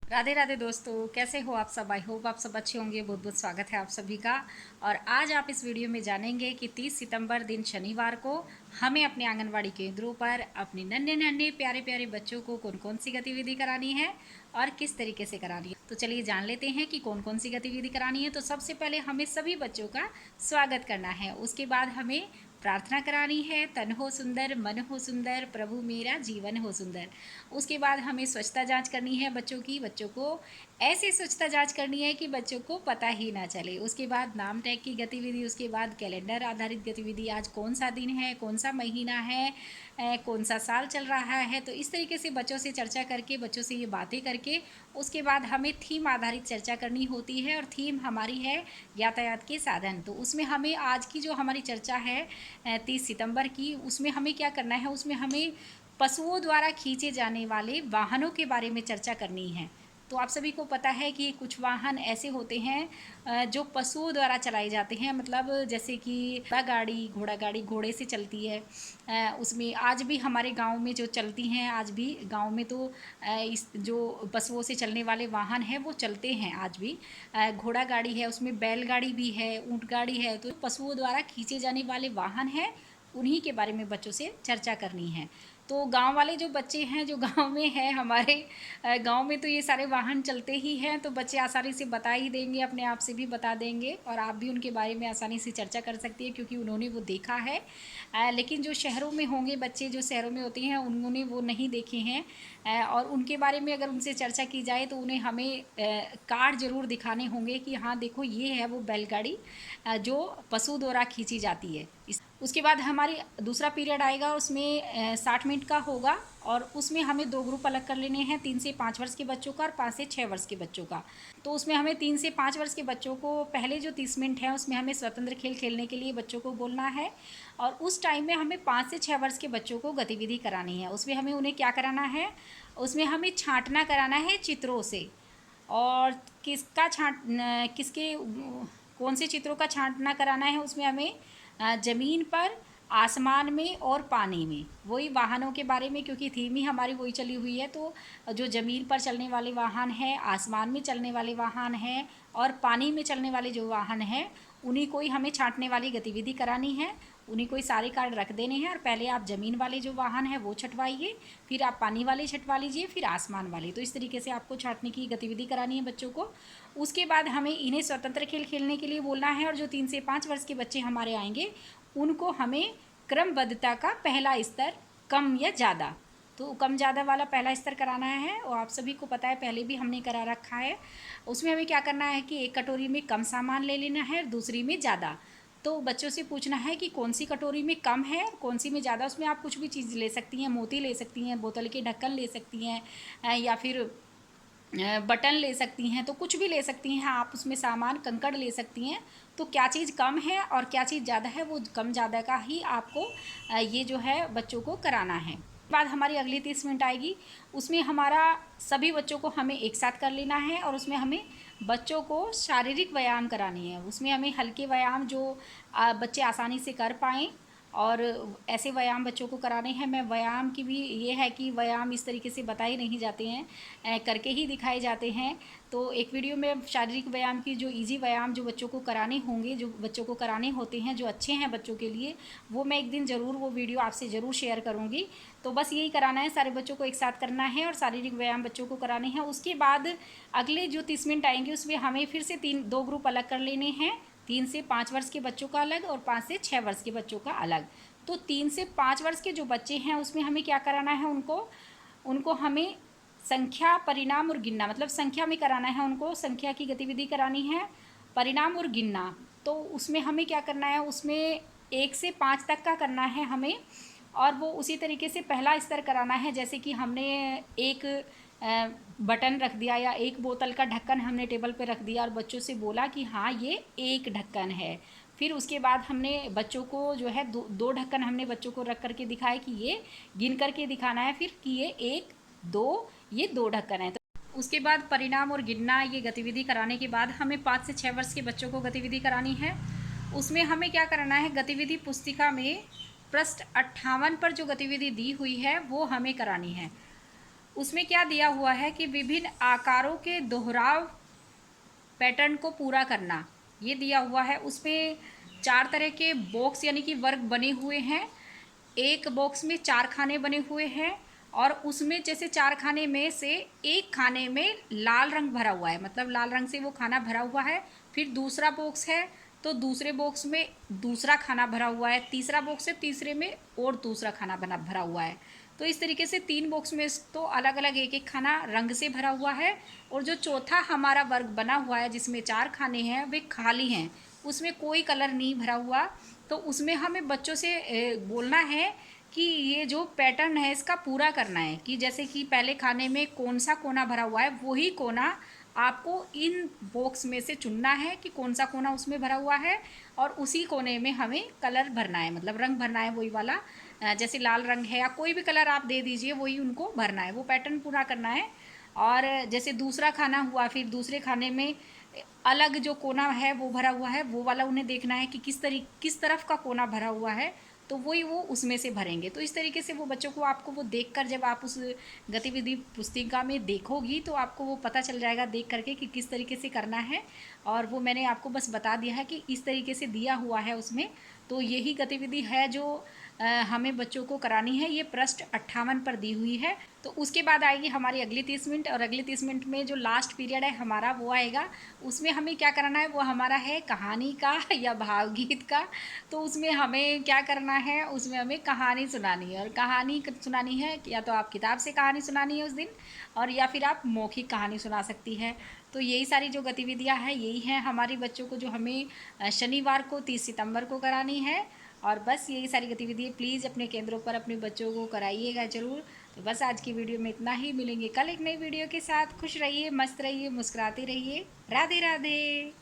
राधे राधे दोस्तों, कैसे हो आप सब। आई होप आप सब अच्छे होंगे। बहुत बहुत स्वागत है आप सभी का। और आज आप इस वीडियो में जानेंगे कि 30 सितंबर दिन शनिवार को हमें अपने आंगनवाड़ी केंद्रों पर अपने नन्हे नन्हे प्यारे प्यारे बच्चों को कौन कौन सी गतिविधि करानी है और किस तरीके से करानी है। तो चलिए जान लेते हैं कि कौन कौन सी गतिविधि करानी है। तो सबसे पहले हमें सभी बच्चों का स्वागत करना है। उसके बाद हमें प्रार्थना करानी है, तन हो सुंदर मन हो सुंदर प्रभु मेरा जीवन हो सुंदर। उसके बाद हमें स्वच्छता जांच करनी है बच्चों की। बच्चों को ऐसी स्वच्छता जांच करनी है कि बच्चों को पता ही ना चले। उसके बाद नाम टैग की गतिविधि, उसके बाद कैलेंडर आधारित गतिविधि, आज कौन सा दिन है, कौन सा महीना है, कौन सा साल चल रहा है। तो इस तरीके से बच्चों से चर्चा करके, बच्चों से ये बातें करके उसके बाद हमें थीम आधारित चर्चा करनी होती है। और थीम हमारी है यातायात के साधन। तो उसमें हमें आज की जो हमारी चर्चा है 30 सितंबर की, उसमें हमें क्या करना है, उसमें हमें पशुओं द्वारा खींचे जाने वाले वाहनों के बारे में चर्चा करनी है। तो आप सभी को पता है कि कुछ वाहन ऐसे होते हैं जो पशुओं द्वारा चलाए जाते हैं। मतलब जैसे कि घोड़ा गाड़ी घोड़े से चलती है। उसमें आज भी हमारे गांव में जो चलती हैं, आज भी गांव में तो इस जो पशुओं से चलने वाले वाहन हैं वो चलते हैं आज भी। घोड़ा गाड़ी है, उसमें बैलगाड़ी भी है, ऊँट गाड़ी है। तो पशुओं द्वारा खींचे जाने वाले वाहन हैं, उन्हीं के बारे में बच्चों से चर्चा करनी है। तो गांव वाले जो बच्चे हैं, जो गांव में हैं हमारे, गांव में तो ये सारे वाहन चलते ही हैं। तो बच्चे आसानी से बता ही देंगे, अपने आप से भी बता देंगे और आप भी उनके बारे में आसानी से चर्चा कर सकती है क्योंकि उन्होंने वो देखा है। लेकिन जो शहरों में होंगे बच्चे, जो शहरों में होते हैं, उन्होंने वो नहीं देखे हैं। और उनके बारे में अगर उनसे चर्चा की जाए तो उन्हें हमें कार्ड ज़रूर दिखाने होंगे कि हाँ देखो ये है वो बैलगाड़ी जो पशु द्वारा खींची जाती है। उसके बाद हमारी दूसरा पीरियड आएगा, उसमें 60 मिनट का होगा। और उसमें हमें दो ग्रुप अलग कर लेने हैं, 3 से 5 वर्ष के बच्चों का और 5 से 6 वर्ष के बच्चों का। तो उसमें हमें 3 से 5 वर्ष के बच्चों को पहले जो 30 मिनट है उसमें हमें स्वतंत्र खेल खेलने के लिए बच्चों को बोलना है। और उस टाइम में हमें 5 से 6 वर्ष के बच्चों को गतिविधि करानी है। उसमें हमें उन्हें क्या कराना है, उसमें हमें छांटना कराना है चित्रों से। और किसका छांट किसके कौन से चित्रों का छांटना कराना है, उसमें हमें ज़मीन पर, आसमान में और पानी में। वही वाहनों के बारे में, क्योंकि थीम ही हमारी वही चली हुई है। तो जो ज़मीन पर चलने वाले वाहन हैं, आसमान में चलने वाले वाहन हैं और पानी में चलने वाले जो वाहन हैं, उन्हीं को ही हमें छांटने वाली गतिविधि करानी है। उन्हीं को ही सारे कार्ड रख देने हैं। और पहले आप ज़मीन वाले जो वाहन हैं वो छटवाइए, फिर आप पानी वाले छटवा लीजिए, फिर आसमान वाले। तो इस तरीके से आपको छांटने की गतिविधि करानी है बच्चों को। उसके बाद हमें इन्हें स्वतंत्र खेल खेलने के लिए बोलना है। और जो 3 से 5 वर्ष के बच्चे हमारे आएंगे उनको हमें क्रमबद्धता का पहला स्तर, कम या ज़्यादा, तो कम ज़्यादा वाला पहला स्तर कराना है। और आप सभी को पता है, पहले भी हमने करा रखा है। उसमें हमें क्या करना है कि एक कटोरी में कम सामान ले लेना है, दूसरी में ज़्यादा। तो बच्चों से पूछना है कि कौन सी कटोरी में कम है और कौन सी में ज़्यादा। उसमें आप कुछ भी चीज़ ले सकती हैं, मोती ले सकती हैं, बोतल के ढक्कन ले सकती हैं, या फिर बटन ले सकती हैं। तो कुछ भी ले सकती हैं आप उसमें सामान, कंकड़ ले सकती हैं। तो क्या चीज़ कम है और क्या चीज़ ज़्यादा है, वो कम ज़्यादा का ही आपको ये जो है बच्चों को कराना है। बाद हमारी अगली 30 मिनट आएगी, उसमें हमारा सभी बच्चों को हमें एक साथ कर लेना है। और उसमें हमें बच्चों को शारीरिक व्यायाम करानी है। उसमें हमें हल्के व्यायाम जो बच्चे आसानी से कर पाएँ, और ऐसे व्यायाम बच्चों को कराने हैं। मैं व्यायाम की भी ये है कि व्यायाम इस तरीके से बताए नहीं जाते हैं, करके ही दिखाए जाते हैं। तो एक वीडियो में शारीरिक व्यायाम की जो इजी व्यायाम जो बच्चों को कराने होंगे, जो बच्चों को कराने होते हैं, जो अच्छे हैं बच्चों के लिए, वो मैं एक दिन ज़रूर वो वीडियो आपसे ज़रूर शेयर करूँगी। तो बस यही कराना है, सारे बच्चों को एक साथ करना है और शारीरिक व्यायाम बच्चों को कराने हैं। उसके बाद अगले जो 30 मिनट आएंगे उसमें हमें फिर से दो ग्रुप अलग कर लेने हैं, 3 से 5 वर्ष के बच्चों का अलग और 5 से 6 वर्ष के बच्चों का अलग। तो 3 से 5 वर्ष के जो बच्चे हैं उसमें हमें क्या कराना है, उनको उनको हमें संख्या, परिणाम और गिनना, मतलब संख्या में कराना है। उनको संख्या की गतिविधि करानी है, परिणाम और गिनना। तो उसमें हमें क्या करना है, उसमें 1 से 5 तक का करना है हमें। और वो उसी तरीके से पहला स्तर कराना है, जैसे कि हमने एक बटन रख दिया या एक बोतल का ढक्कन हमने टेबल पे रख दिया और बच्चों से बोला कि हाँ ये एक ढक्कन है। फिर उसके बाद हमने बच्चों को जो है दो ढक्कन हमने बच्चों को रख करके दिखाया कि ये गिन करके दिखाना है, फिर कि ये एक दो, ये दो ढक्कन है। तो उसके बाद परिणाम और गिनना, ये गतिविधि कराने के बाद हमें 5 से 6 वर्ष के बच्चों को गतिविधि करानी है। उसमें हमें क्या कराना है, गतिविधि पुस्तिका में पृष्ठ 58 पर जो गतिविधि दी हुई है वो हमें करानी है। उसमें क्या दिया हुआ है कि विभिन्न आकारों के दोहराव पैटर्न को पूरा करना, ये दिया हुआ है। उसमें 4 तरह के बॉक्स यानी कि वर्ग बने हुए हैं। एक बॉक्स में 4 खाने बने हुए हैं और उसमें जैसे 4 खाने में से एक खाने में लाल रंग भरा हुआ है, मतलब लाल रंग से वो खाना भरा हुआ है। फिर दूसरा बॉक्स है तो दूसरे बॉक्स में दूसरा खाना भरा हुआ है। तीसरा बॉक्स है, तीसरे में और दूसरा खाना बना भरा हुआ है। तो इस तरीके से 3 बॉक्स में तो अलग अलग एक एक खाना रंग से भरा हुआ है। और जो चौथा हमारा वर्ग बना हुआ है जिसमें 4 खाने हैं वे खाली हैं, उसमें कोई कलर नहीं भरा हुआ। तो उसमें हमें बच्चों से बोलना है कि ये जो पैटर्न है इसका पूरा करना है, कि जैसे कि पहले खाने में कौन सा कोना भरा हुआ है वही कोना आपको इन बॉक्स में से चुनना है कि कौन सा कोना उसमें भरा हुआ है, और उसी कोने में हमें कलर भरना है, मतलब रंग भरना है वही वाला। जैसे लाल रंग है या कोई भी कलर आप दे दीजिए, वही उनको भरना है, वो पैटर्न पूरा करना है। और जैसे दूसरा खाना हुआ, फिर दूसरे खाने में अलग जो कोना है वो भरा हुआ है, वो वाला उन्हें देखना है कि किस तरफ का कोना भरा हुआ है, तो वही वो उसमें से भरेंगे। तो इस तरीके से वो बच्चों को, आपको वो देखकर, जब आप उस गतिविधि पुस्तिका में देखोगी तो आपको वो पता चल जाएगा देख करके कि किस तरीके से करना है। और वो मैंने आपको बस बता दिया है कि इस तरीके से दिया हुआ है उसमें। तो यही गतिविधि है जो हमें बच्चों को करानी है। ये पृष्ठ 58 पर दी हुई है। तो उसके बाद आएगी हमारी अगली 30 मिनट, और अगली 30 मिनट में जो लास्ट पीरियड है हमारा वो आएगा। उसमें हमें क्या कराना है, वो हमारा है कहानी का या भावगीत का। तो उसमें हमें क्या करना है, उसमें हमें कहानी सुनानी है। और कहानी सुनानी है या तो आप किताब से कहानी सुनानी है उस दिन, और या फिर आप मौखिक कहानी सुना सकती है। तो यही सारी जो गतिविधियां हैं यही हैं हमारी बच्चों को, जो हमें शनिवार को 30 सितंबर को करानी है। और बस यही सारी गतिविधियाँ प्लीज़ अपने केंद्रों पर अपने बच्चों को कराइएगा ज़रूर। तो बस आज की वीडियो में इतना ही, मिलेंगे कल एक नई वीडियो के साथ। खुश रहिए, मस्त रहिए, मुस्कुराते रहिए। राधे राधे।